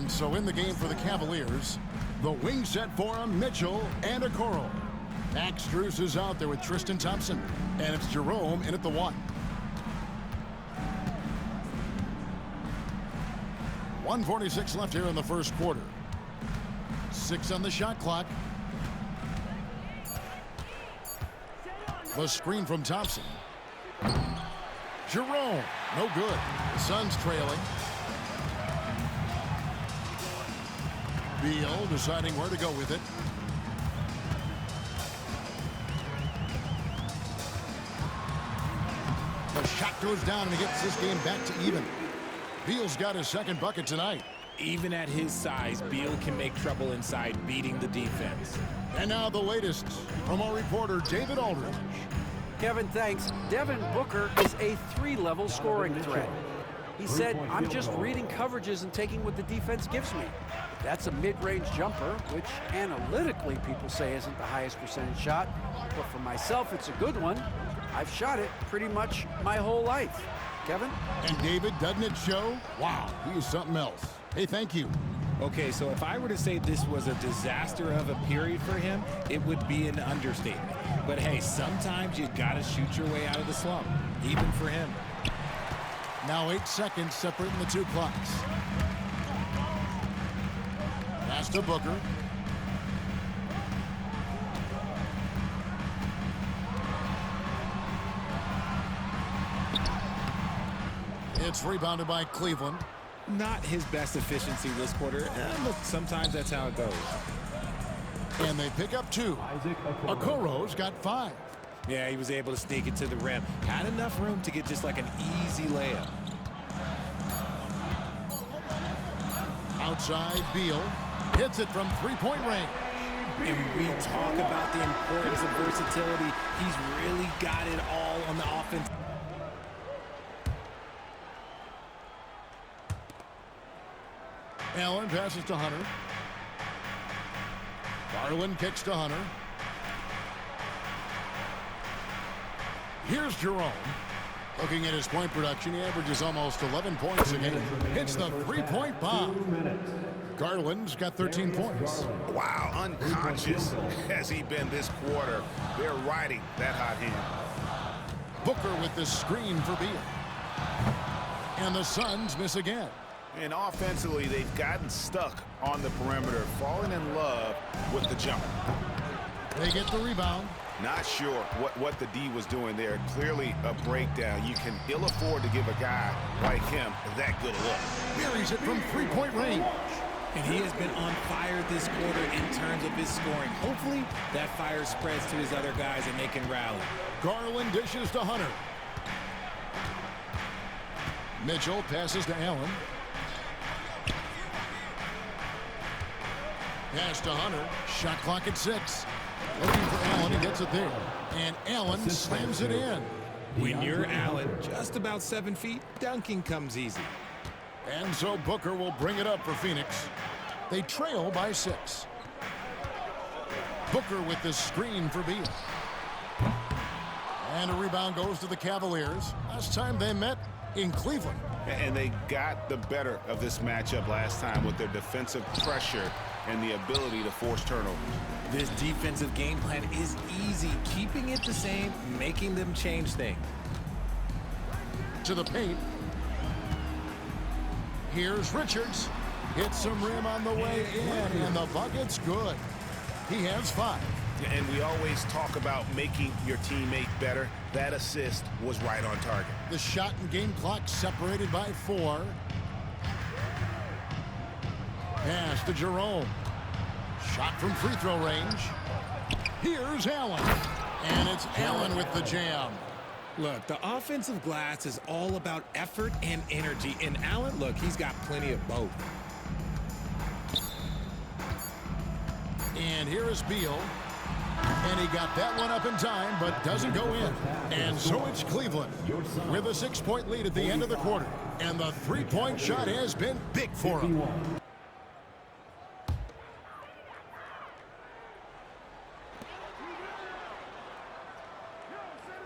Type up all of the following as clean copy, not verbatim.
And so in the game for the Cavaliers, the wing set for them, Mitchell and Okoro. Max Strus is out there with Tristan Thompson. And it's Jerome in at the 1. 1:46 left here in the first quarter. 6 on the shot clock. The screen from Thompson. Jerome, no good. The Suns trailing. Beal deciding where to go with it. The shot goes down and he gets this game back to even. Beal's got his second bucket tonight. Even at his size, Beal can make trouble inside, beating the defense. And now the latest from our reporter, David Aldridge. Kevin, thanks. Devin Booker is a 3-level scoring threat. He said, I'm just reading coverages and taking what the defense gives me. That's a mid-range jumper, which analytically people say isn't the highest percentage shot. But for myself, it's a good one. I've shot it pretty much my whole life. Kevin? And David, doesn't it show? Wow, he is something else. Hey, thank you. Okay, so if I were to say this was a disaster of a period for him, it would be an understatement. But hey, sometimes you gotta shoot your way out of the slump, even for him. Now 8 seconds separating the two clocks. Pass to Booker. It's rebounded by Cleveland. Not his best efficiency this quarter. Look, sometimes that's how it goes. And they pick up 2. Okoro's got 5. Yeah, he was able to sneak it to the rim. Had enough room to get just like an easy layup. Outside, Beal hits it from 3-point range. And we talk about the importance of versatility. He's really got it all on the offense. Allen passes to Hunter. Garland kicks to Hunter. Here's Jerome. Looking at his point production, he averages almost 11 points a game. Hits the 3-point bomb. Garland's got 13 points. Wow, unconscious has he been this quarter. They're riding that hot hand. Booker with the screen for Beal. And the Suns miss again. And offensively, they've gotten stuck on the perimeter, falling in love with the jumper. They get the rebound. Not sure what the D was doing there. Clearly a breakdown. You can ill afford to give a guy like him that good a look. Buries it from 3-point range. And he has been on fire this quarter in terms of his scoring. Hopefully that fire spreads to his other guys and they can rally. Garland dishes to Hunter. Mitchell passes to Allen. Pass to Hunter. Shot clock at 6. Looking for Allen. He gets it there. And Allen slams it in. When you're Allen, just about 7 feet, dunking comes easy. And so Booker will bring it up for Phoenix. They trail by 6. Booker with the screen for Beal. And a rebound goes to the Cavaliers. Last time they met in Cleveland. And they got the better of this matchup last time with their defensive pressure and the ability to force turnovers. This defensive game plan is easy, keeping it the same, making them change things. To the paint. Here's Richards. Hits some rim on the way in, and the bucket's good. He has 5. And we always talk about making your teammate better. That assist was right on target. The shot and game clock separated by 4. Pass to Jerome. Shot from free throw range. Here's Allen. And it's Allen with the jam. Look, the offensive glass is all about effort and energy. And Allen, look, he's got plenty of both. And here is Beal. And he got that one up in time, but doesn't go in. And so it's Cleveland with a 6-point lead at the end of the quarter. And the 3-point shot has been big for him.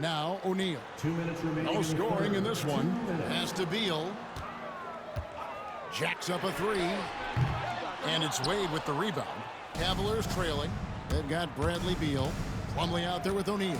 Now O'Neal. 2 minutes remaining. No scoring in this one. Pass to Beal. Jacks up a three. And it's Wade with the rebound. Cavaliers trailing. They've got Bradley Beal. Plumlee out there with O'Neal.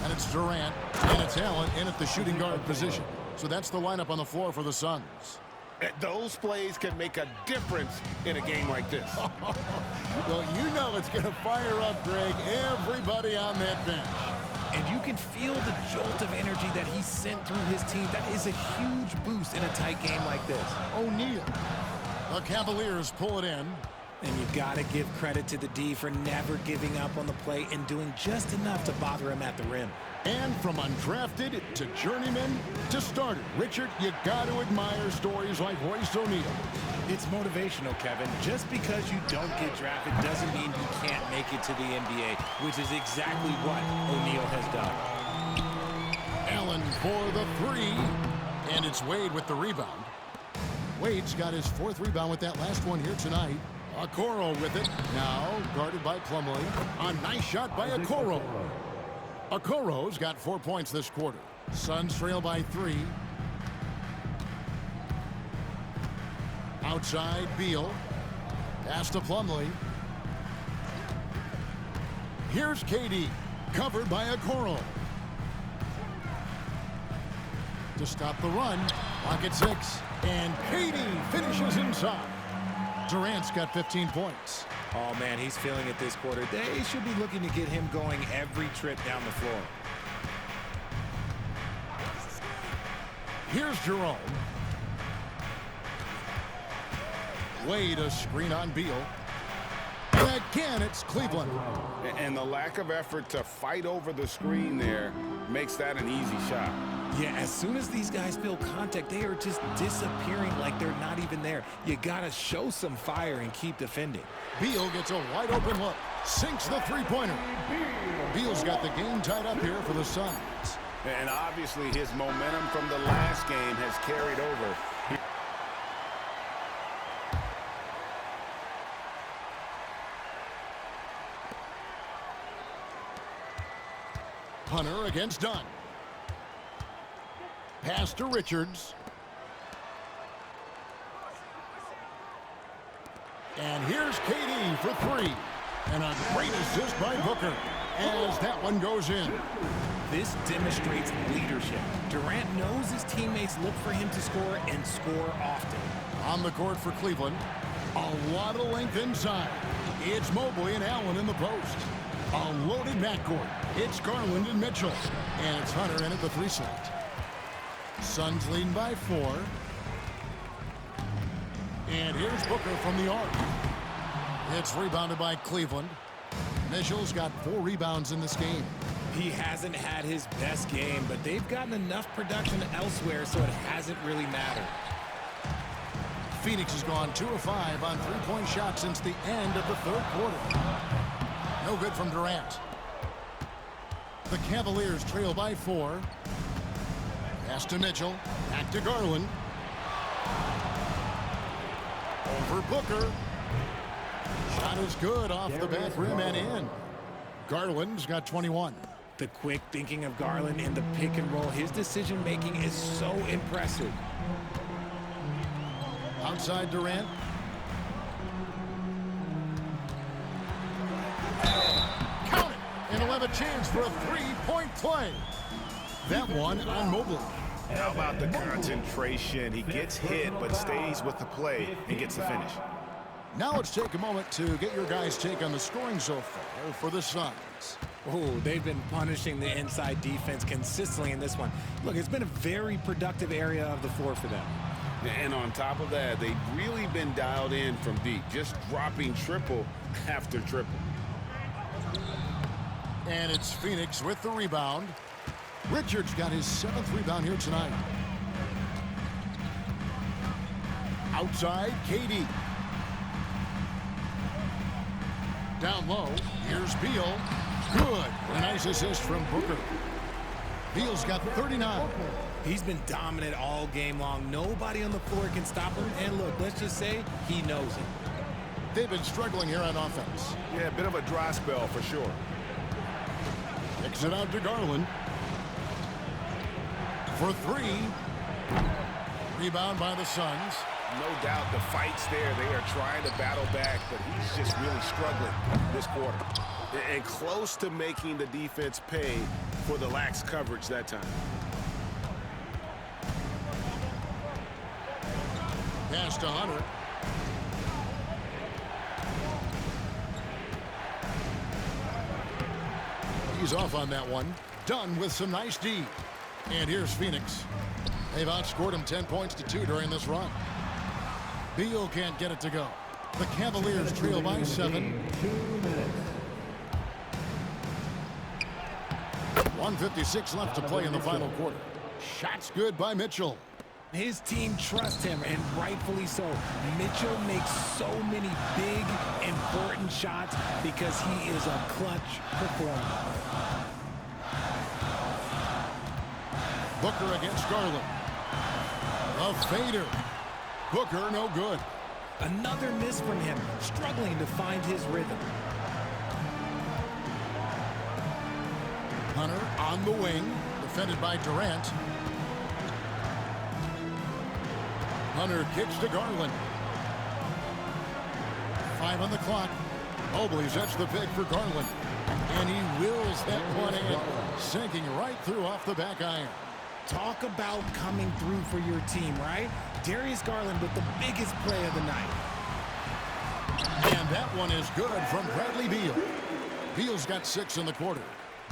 And it's Durant. And it's Allen in at the shooting guard position. So that's the lineup on the floor for the Suns. Those plays can make a difference in a game like this. Well, you know it's going to fire up, Greg, everybody on that bench. And you can feel the jolt of energy that he sent through his team. That is a huge boost in a tight game like this. O'Neal. The Cavaliers pull it in. And you got to give credit to the D for never giving up on the play and doing just enough to bother him at the rim. And from undrafted to journeyman to starter, Richard, you got to admire stories like Royce O'Neal. It's motivational, Kevin. Just because you don't get drafted doesn't mean you can't make it to the NBA, which is exactly what O'Neal has done. Allen for the three. And it's Wade with the rebound. Wade's got his fourth rebound with that last one here tonight. Okoro with it. Now guarded by Plumlee. A nice shot by Okoro. Okoro's got 4 points this quarter. Suns trail by 3. Outside Beal. Pass to Plumlee. Here's KD. Covered by Okoro. To stop the run. Clock at 6. And KD finishes inside. Durant's got 15 points. Oh, man, he's feeling it this quarter. They should be looking to get him going every trip down the floor. Here's Jerome. Wade a screen on Beal. And again, it's Cleveland. And the lack of effort to fight over the screen there makes that an easy shot. Yeah, as soon as these guys feel contact, they are just disappearing like they're not even there. You got to show some fire and keep defending. Beal gets a wide open look. Sinks the three-pointer. Beal's got the game tied up here for the Suns. And obviously his momentum from the last game has carried over. Hunter against Dunn. Pass to Richards. And here's KD for 3. And a great assist by Booker as that one goes in. This demonstrates leadership. Durant knows his teammates look for him to score and score often. On the court for Cleveland. A lot of length inside. It's Mobley and Allen in the post. A loaded backcourt. It's Garland and Mitchell. And it's Hunter in at the 3 slot. Suns leading by 4. And here's Booker from the arc. It's rebounded by Cleveland. Mitchell's got 4 rebounds in this game. He hasn't had his best game, but they've gotten enough production elsewhere, so it hasn't really mattered. Phoenix has gone 2 of 5 on 3-point shots since the end of the 3rd quarter. No good from Durant. The Cavaliers trail by 4. Pass to Mitchell. Back to Garland. Over Booker. Shot is good off the back rim and in. Garland's got 21. The quick thinking of Garland in the pick and roll. His decision making is so impressive. Outside Durant. Count it! And he'll have a chance for a 3-point play. That one on Mobley. How about the concentration? He gets hit, but stays with the play and gets the finish. Now let's take a moment to get your guys' take on the scoring so far for the Suns. Oh, they've been punishing the inside defense consistently in this one. Look, it's been a very productive area of the floor for them. And on top of that, they've really been dialed in from deep, just dropping triple after triple. And it's Phoenix with the rebound. Richards got his 7th rebound here tonight. Outside, KD. Down low, here's Beal. Good. A nice assist from Booker. Beal's got 39. He's been dominant all game long. Nobody on the floor can stop him. And look, let's just say he knows it. They've been struggling here on offense. Yeah, a bit of a dry spell for sure. Kicks it out to Garland. For 3. Rebound by the Suns. No doubt the fight's there. They are trying to battle back, but he's just really struggling this quarter. And close to making the defense pay for the lax coverage that time. Pass to Hunter. He's off on that one. Done with some nice D. And here's Phoenix. They've outscored him 10 points to 2 during this run. Beal can't get it to go. The Cavaliers trail by 7. 1:56 left to play in the final quarter. Shots good by Mitchell. His team trusts him, and rightfully so. Mitchell makes so many big, important shots because he is a clutch performer. Booker against Garland. A fader. Booker no good. Another miss from him, struggling to find his rhythm. Hunter on the wing, defended by Durant. Hunter kicks to Garland. 5 on the clock. Mobley sets the pick for Garland. And he wills that one in, sinking right through off the back iron. Talk about coming through for your team, right? Darius Garland with the biggest play of the night. And that one is good from Bradley Beal. Beal's got 6 in the quarter.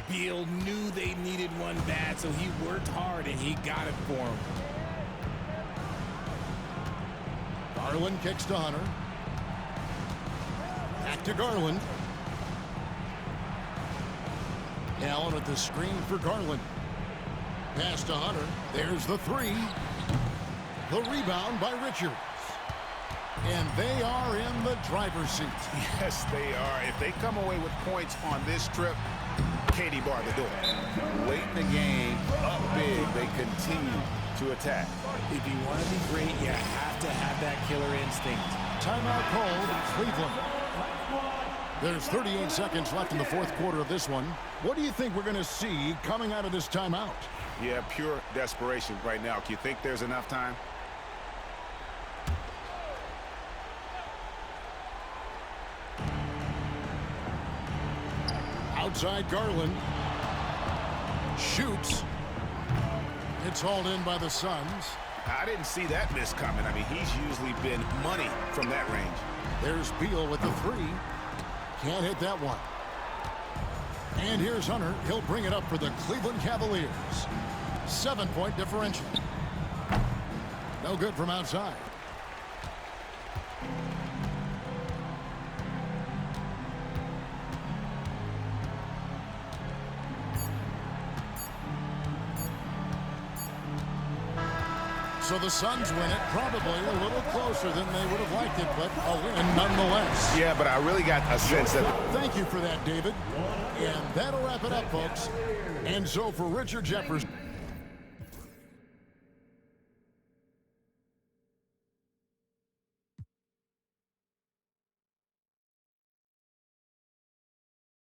Beal knew they needed one bad, so he worked hard, and he got it for him. Garland kicks to Hunter. Back to Garland. Allen at the screen for Garland. Pass to Hunter. There's the 3. The rebound by Richards. And they are in the driver's seat. Yes, they are. If they come away with points on this trip, Katie barred the door. Late in the game, up big, they continue to attack. If you want to be great, you have to have that killer instinct. Timeout called, Cleveland. There's 38 seconds left in the fourth quarter of this one. What do you think we're going to see coming out of this timeout? Yeah, pure desperation right now. Do you think there's enough time? Outside Garland. Shoots. It's hauled in by the Suns. I didn't see that miss coming. I mean, he's usually been money from that range. There's Beal with the 3. Can't hit that one. And here's Hunter. He'll bring it up for the Cleveland Cavaliers. 7-point differential. No good from outside. So the Suns win it, probably a little closer than they would have liked it, but a win nonetheless. Yeah, but I really got a sense that... Thank you for that, David. And that'll wrap it up, folks. And so for Richard Jefferson...